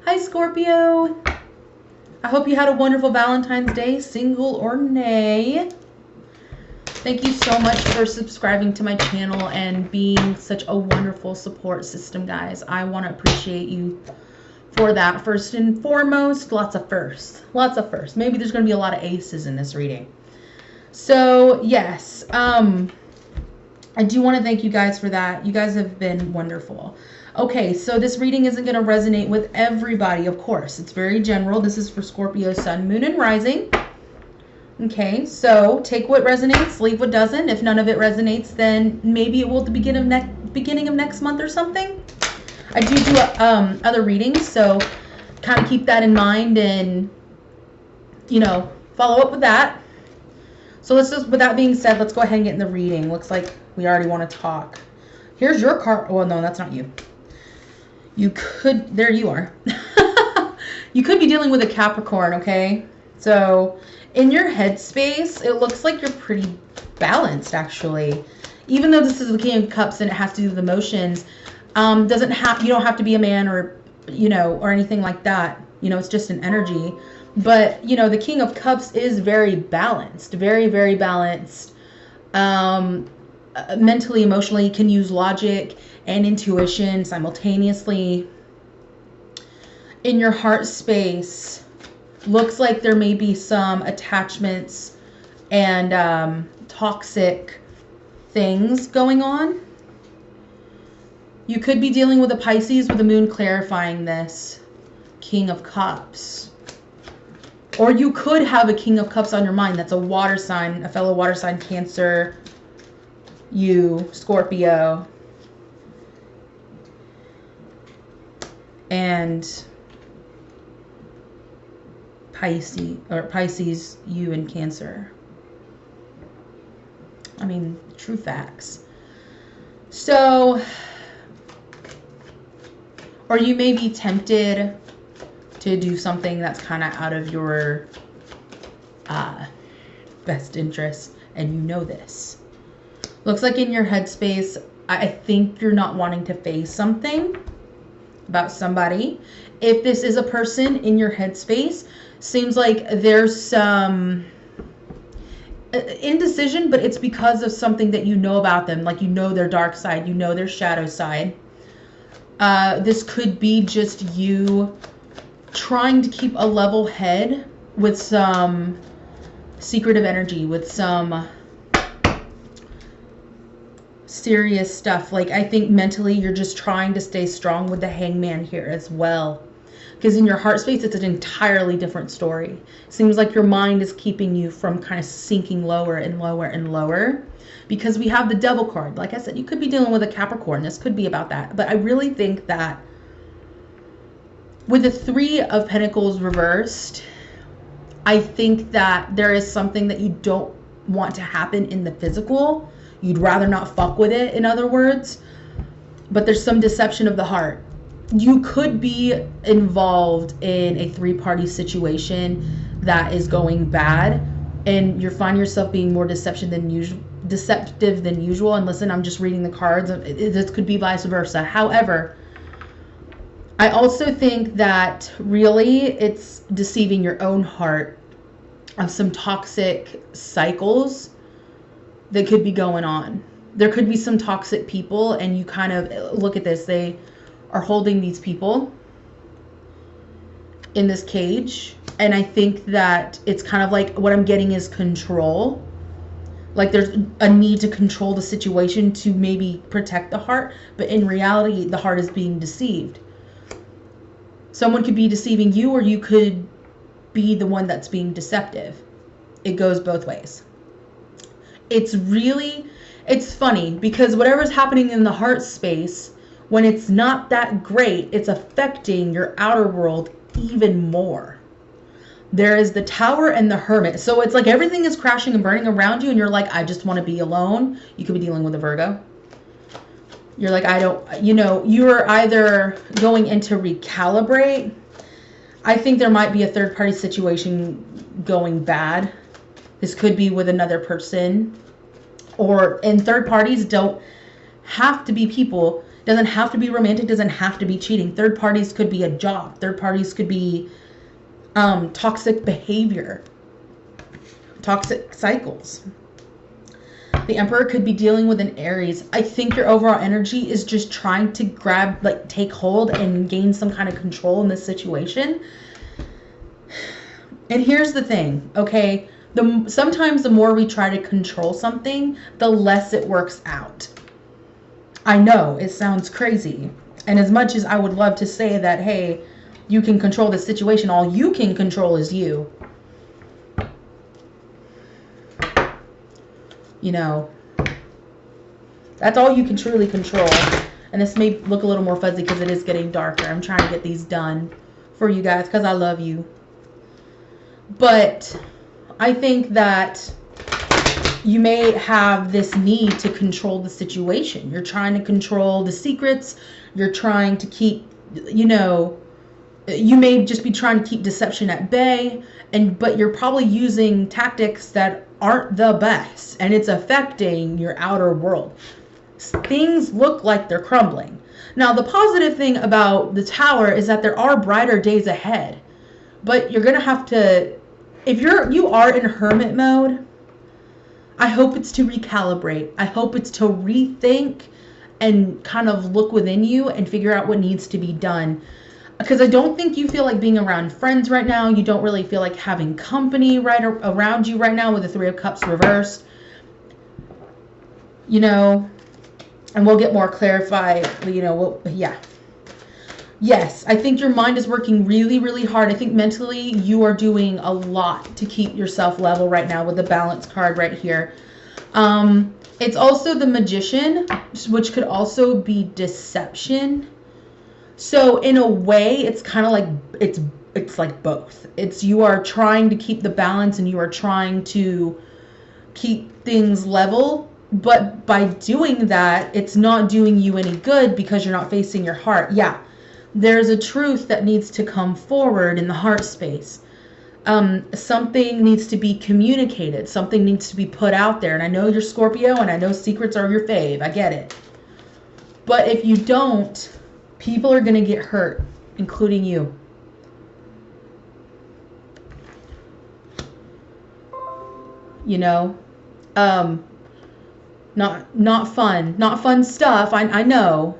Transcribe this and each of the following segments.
Hi, Scorpio. I hope you had a wonderful Valentine's Day, single or nay. Thank you so much for subscribing to my channel and being such a wonderful support system, guys. I want to appreciate you for that. First and foremost, lots of firsts. Lots of firsts. Maybe there's going to be a lot of aces in this reading. So, yes. I do want to thank you guys for that. You guys have been wonderful. Okay, so this reading isn't going to resonate with everybody, of course. It's very general. This is for Scorpio, Sun, Moon, and Rising. Okay, so take what resonates, leave what doesn't. If none of it resonates, then maybe it will at the beginning of next month or something. I do other readings, so kind of keep that in mind and, you know, follow up with that. So let's just, with that being said, let's go ahead and get in the reading. Looks like we already want to talk. Here's your card. Well, no, that's not you. You could, there you are. You could be dealing with a Capricorn, okay? So in your headspace, it looks like you're pretty balanced, actually. Even though this is the King of Cups and it has to do with emotions, you don't have to be a man or, you know, or anything like that. You know, it's just an energy. But, you know, the King of Cups is very balanced, very, very balanced. Mentally, emotionally, can use logic and intuition simultaneously. In your heart space, looks like there may be some attachments and toxic things going on. You could be dealing with a Pisces with the moon clarifying this King of Cups. Or you could have a King of Cups on your mind that's a water sign, a fellow water sign, Cancer, you, Scorpio, and Pisces, you and Cancer. I mean, true facts. So, or you may be tempted to do something that's kind of out of your best interest, and you know this. Looks like in your headspace, I think you're not wanting to face something about somebody. If this is a person in your headspace, seems like there's some indecision, but it's because of something that you know about them. Like, you know their dark side, you know their shadow side. This could be just you trying to keep a level head with some secretive energy, with some serious stuff. Like, I think mentally you're just trying to stay strong with the Hangman here as well. Because in your heart space, it's an entirely different story. Seems like your mind is keeping you from kind of sinking lower and lower and lower. Because we have the Devil card. Like I said, you could be dealing with a Capricorn. This could be about that. But I really think that with the Three of Pentacles reversed, I think that there is something that you don't want to happen in the physical. You'd rather not fuck with it, in other words. But there's some deception of the heart. You could be involved in a three-party situation that is going bad, and you find yourself being more deceptive than usual. And listen, I'm just reading the cards. This could be vice versa. However, I also think that really it's deceiving your own heart of some toxic cycles that could be going on. There could be some toxic people, and you kind of look at this. They are holding these people in this cage. And I think that it's kind of like what I'm getting is control. Like there's a need to control the situation to maybe protect the heart. But in reality, the heart is being deceived. Someone could be deceiving you, or you could be the one that's being deceptive. It goes both ways. It's funny because whatever's happening in the heart space, when it's not that great, it's affecting your outer world even more. There is the Tower and the Hermit. So it's like everything is crashing and burning around you, and you're like, I just want to be alone. You could be dealing with a Virgo. You're like, you're either going in to recalibrate. I think there might be a third-party situation going bad. This could be with another person. And third parties don't have to be people. Doesn't have to be romantic, doesn't have to be cheating. Third parties could be a job. Third parties could be toxic behavior, toxic cycles. The Emperor could be dealing with an Aries. I think your overall energy is just trying to grab, like, take hold and gain some kind of control in this situation. And here's the thing, okay? Sometimes the more we try to control something, the less it works out. I know it sounds crazy. And as much as I would love to say that, hey, you can control the situation, all you can control is you. You know, that's all you can truly control. And this may look a little more fuzzy because it is getting darker. I'm trying to get these done for you guys because I love you. But I think that you may have this need to control the situation. You're trying to control the secrets. You're trying to keep, you know, you may just be trying to keep deception at bay. But you're probably using tactics that aren't the best. And it's affecting your outer world. Things look like they're crumbling. Now, the positive thing about the Tower is that there are brighter days ahead. But you're going to have to, if you are in hermit mode, I hope it's to recalibrate. I hope it's to rethink and kind of look within you and figure out what needs to be done. Because I don't think you feel like being around friends right now. You don't really feel like having company right around you right now with the Three of Cups reversed. You know, and we'll get more clarified, you know, yeah. Yes, I think your mind is working really, really hard. I think mentally you are doing a lot to keep yourself level right now with the Balance card right here. It's also the Magician, which could also be deception. So in a way, it's kind of like, it's like both. It's, you are trying to keep the balance and you are trying to keep things level. But by doing that, it's not doing you any good because you're not facing your heart. Yeah, there's a truth that needs to come forward in the heart space. Something needs to be communicated. Something needs to be put out there. And I know you're Scorpio and I know secrets are your fave. I get it. But if you don't, people are going to get hurt, including you. You know, not fun stuff. I know.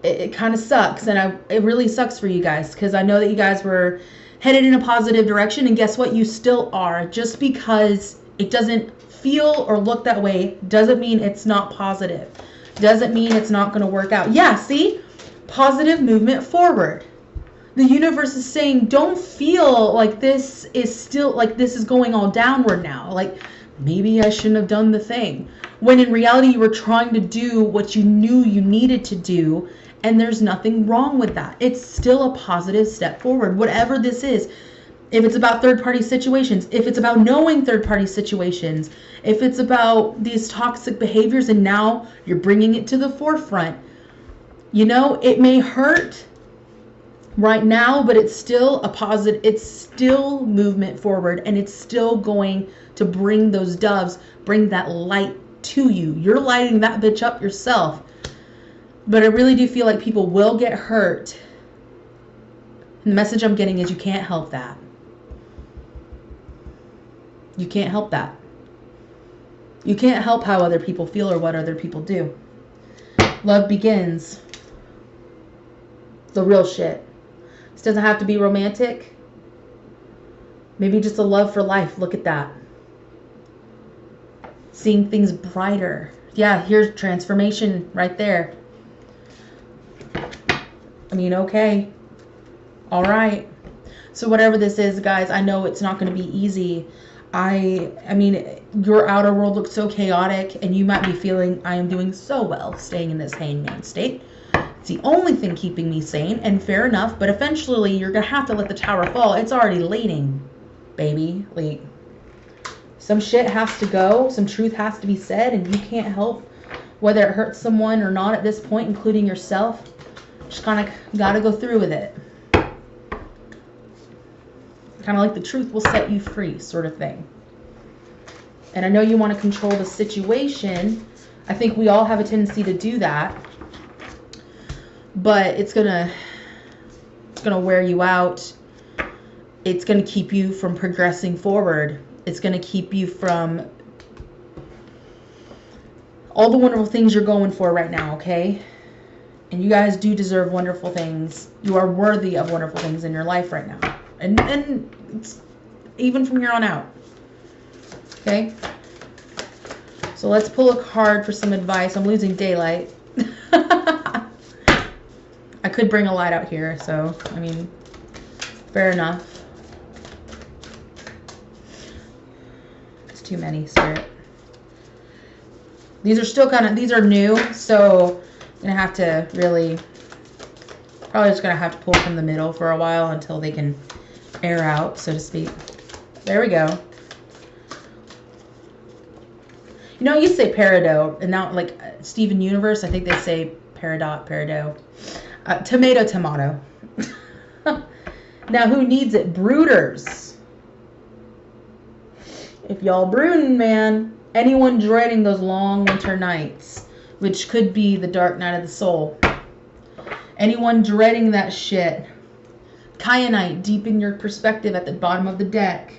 It kind of sucks, and it really sucks for you guys because I know that you guys were headed in a positive direction, and guess what? You still are. Just because it doesn't feel or look that way doesn't mean it's not positive. Doesn't mean it's not going to work out. Yeah, see? Positive movement forward. The universe is saying, don't feel like this is still, like this is going all downward now. Like, maybe I shouldn't have done the thing. When in reality, you were trying to do what you knew you needed to do, and there's nothing wrong with that. It's still a positive step forward, whatever this is. If it's about third-party situations, if it's about knowing third-party situations, if it's about these toxic behaviors and now you're bringing it to the forefront, you know, it may hurt right now, but it's still a positive, it's still movement forward, and it's still going to bring those doves, bring that light to you. You're lighting that bitch up yourself. But I really do feel like people will get hurt. And the message I'm getting is you can't help that. You can't help that. You can't help how other people feel or what other people do. Love begins. The real shit. This doesn't have to be romantic. Maybe just a love for life. Look at that. Seeing things brighter. Yeah, here's transformation right there. I mean, okay. All right. So whatever this is, guys, I know it's not going to be easy. I mean, your outer world looks so chaotic, and you might be feeling, I am doing so well staying in this hangman state. It's the only thing keeping me sane, and fair enough, but eventually you're going to have to let the tower fall. It's already lating, baby. Like, some shit has to go. Some truth has to be said, and you can't help whether it hurts someone or not at this point, including yourself. Just kind of got to go through with it. Kind of like the truth will set you free sort of thing. And I know you want to control the situation. I think we all have a tendency to do that, but it's gonna wear you out. It's gonna keep you from progressing forward. It's gonna keep you from all the wonderful things you're going for right now, okay? And you guys do deserve wonderful things. You are worthy of wonderful things in your life right now. And it's even from here on out. Okay? So let's pull a card for some advice. I'm losing daylight. I could bring a light out here, so, I mean, fair enough. It's too many, Spirit. These are still these are new, so I'm going to have to really, probably just going to have to pull from the middle for a while until they can air out, so to speak. There we go. You know, you say peridot, and now, like, Steven Universe, I think they say peridot. Tomato. Now, who needs it? Brooders. If y'all brooding, man. Anyone dreading those long winter nights, which could be the dark night of the soul. Anyone dreading that shit. Kyanite, deepen your perspective at the bottom of the deck.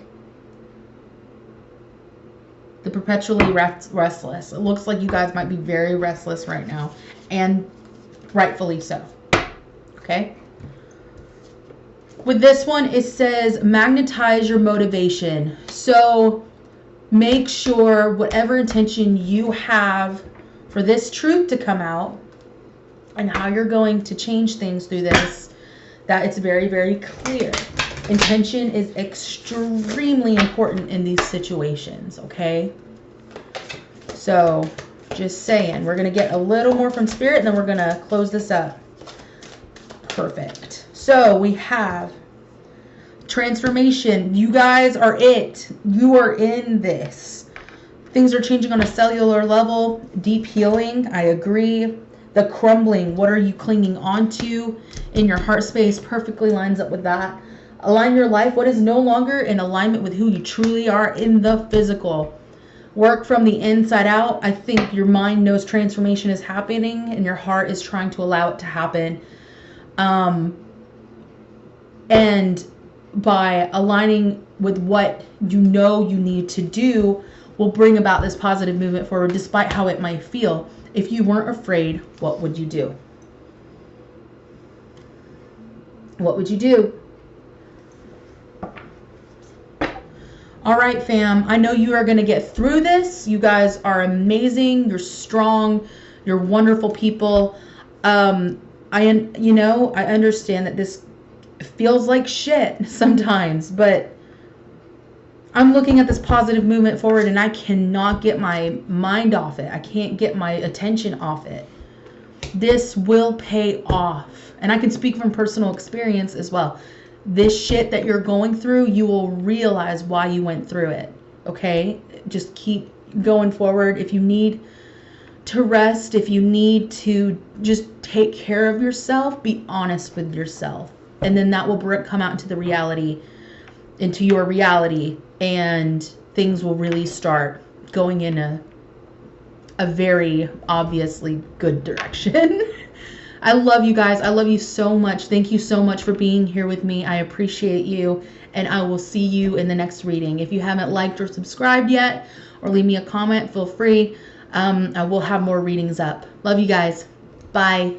The perpetually restless. It looks like you guys might be very restless right now. And rightfully so. Okay? With this one, it says magnetize your motivation. So make sure whatever intention you have for this truth to come out and how you're going to change things through this, that it's very, very clear. Intention is extremely important in these situations, okay? So, just saying. We're going to get a little more from Spirit, and then we're going to close this up. Perfect. So, we have transformation. You guys are it. You are in this. Things are changing on a cellular level. Deep healing. I agree. The crumbling. What are you clinging onto in your heart space? Perfectly lines up with that. Align your life. What is no longer in alignment with who you truly are in the physical. Work from the inside out. I think your mind knows transformation is happening and your heart is trying to allow it to happen. And by aligning with what you know you need to do will bring about this positive movement forward despite how it might feel. If you weren't afraid, what would you do? What would you do? All right, fam. I know you are going to get through this. You guys are amazing. You're strong. You're wonderful people. I understand that this feels like shit sometimes, but I'm looking at this positive movement forward and I cannot get my mind off it. I can't get my attention off it. This will pay off. And I can speak from personal experience as well. This shit that you're going through, you will realize why you went through it. Okay? Just keep going forward. If you need to rest, if you need to just take care of yourself, be honest with yourself. And then that will come out into your reality, and things will really start going in a very obviously good direction. I love you guys. I love you so much. Thank you so much for being here with me. I appreciate you, and I will see you in the next reading. If you haven't liked or subscribed yet, or leave me a comment, feel free. I will have more readings up. Love you guys. Bye.